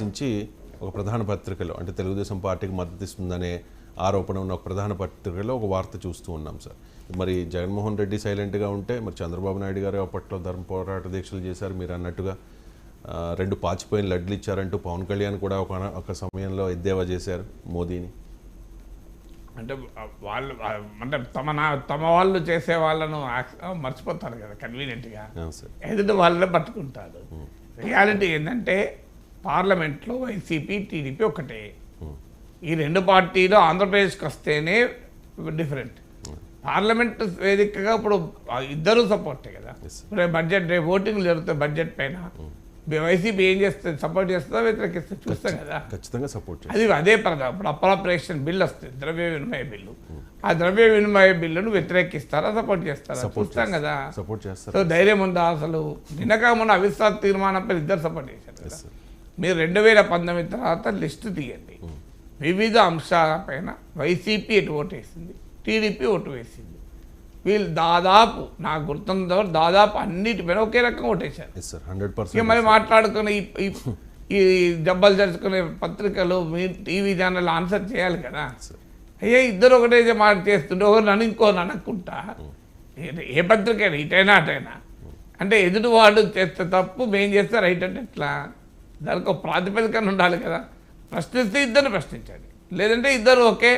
నుంచి ఒక ప్రధాన పత్రికలో అంటే తెలుగుదేశం పార్టీకి మద్దతు ఇస్తుందనే ఆరోపణ ఉన్న ఒక ప్రధాన పత్రికలో ఒక వార్త చూస్తూ ఉన్నాం సార్. మరి జగన్మోహన్ రెడ్డి సైలెంట్గా ఉంటే మరి చంద్రబాబు నాయుడు గారు అప్పట్లో ధర్మ పోరాట దీక్షలు చేశారు. మీరు అన్నట్టుగా 2 పాచిపోయిన లడ్లు ఇచ్చారంటూ పవన్ కళ్యాణ్ కూడా ఒక సమయంలో ఎద్దేవా చేశారు మోదీని. అంటే వాళ్ళు అంటే తమ వాళ్ళు చేసే వాళ్ళను మర్చిపోతారు కదా కన్వీనియంట్గా, ఎదుటి వాళ్ళనే పట్టుకుంటారు. రియాలిటీ ఏంటంటే పార్లమెంట్లో వైసీపీ టీడీపీ ఒకటే. ఈ 2 పార్టీలు ఆంధ్రప్రదేశ్కి వస్తేనే డిఫరెంట్. పార్లమెంట్ వేదికగా ఇప్పుడు ఇద్దరు సపోర్టే కదా. ఇప్పుడు బడ్జెట్ రేపు ఓటింగ్లు జరుగుతాయి బడ్జెట్ పైన. వైసీపీ ఏం చేస్తుంది, సపోర్ట్ చేస్తుందా వ్యతిరేకిస్తుంది చూస్తాం కదా. ఖచ్చితంగా సపోర్ట్ అదే పరంగా ఇప్పుడు అప్రాప్రియేషన్ బిల్ వస్తుంది, ద్రవ్య వినిమయ బిల్లు. ఆ ద్రవ్య వినిమయ బిల్లును వ్యతిరేకిస్తారా సపోర్ట్ చేస్తారా చూస్తాం కదా. సపోర్ట్ చేస్తారు. సో ధైర్యం ఉందా అసలు? నిన్నగా మొన్న అవిశ్వాస తీర్మానంపై ఇద్దరు సపోర్ట్ చేశారు కదా. మీరు 2019 తర్వాత లిస్టు తీయండి. వివిధ అంశాలపైన వైసీపీ ఎటు ఓటు వేసింది, టీడీపీ ఓటు వేసింది. వీళ్ళు దాదాపు నాకు గుర్తున్న దాదాపు అన్నిటిపైన ఒకే రకంగా ఓటేశారు. ఇక మరి మాట్లాడుకుని ఈ జబ్బలు జరుచుకునే పత్రికలు మీ టీవీ ఛానల్ ఆన్సర్ చేయాలి కదా. అయ్యే ఇద్దరు ఒకటే మాట చేస్తుంటే ఒకరు నన్ను ఇంకో ననుక్కుంటా. ఏ పత్రిక అయినా ఇటైనా అటైనా అంటే ఎదుటి వాడు చేస్తే తప్పు, మేము చేస్తే రైట్ అంటే ఎట్లా? దానికి ఒక ప్రాతిపదికన ఉండాలి కదా. ప్రశ్నిస్తే ఇద్దరు ప్రశ్నించండి, లేదంటే ఇద్దరు ఒకే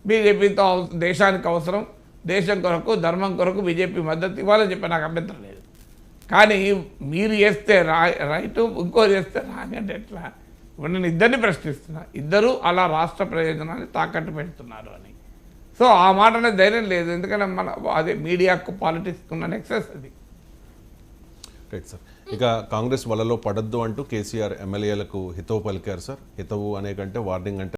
బీజేపీతో దేశానికి అవసరం, దేశం కొరకు ధర్మం కొరకు బీజేపీ మద్దతు ఇవ్వాలని చెప్పి నాకు అభ్యంతరం లేదు. కానీ మీరు చేస్తే రైట్, ఇంకోరు చేస్తే రాంగ్ అంటే ఎట్లా? ఇప్పుడు నేను ఇద్దరిని ప్రశ్నిస్తున్నా, ఇద్దరు అలా రాష్ట్ర ప్రయోజనాన్ని తాకట్టు పెడుతున్నారు అని. సో ఆ మాట అనేది ధైర్యం లేదు, ఎందుకంటే మన అదే మీడియాకు పాలిటిక్స్ ఉన్న నెక్సెస్ అది. Right sir. ఇక కాంగ్రెస్ వలలో పడద్దు అంటూ కేసీఆర్ ఎమ్మెల్యేలకు హితవు పలికారు సార్. హితవు అనే కంటే వార్నింగ్ అంటే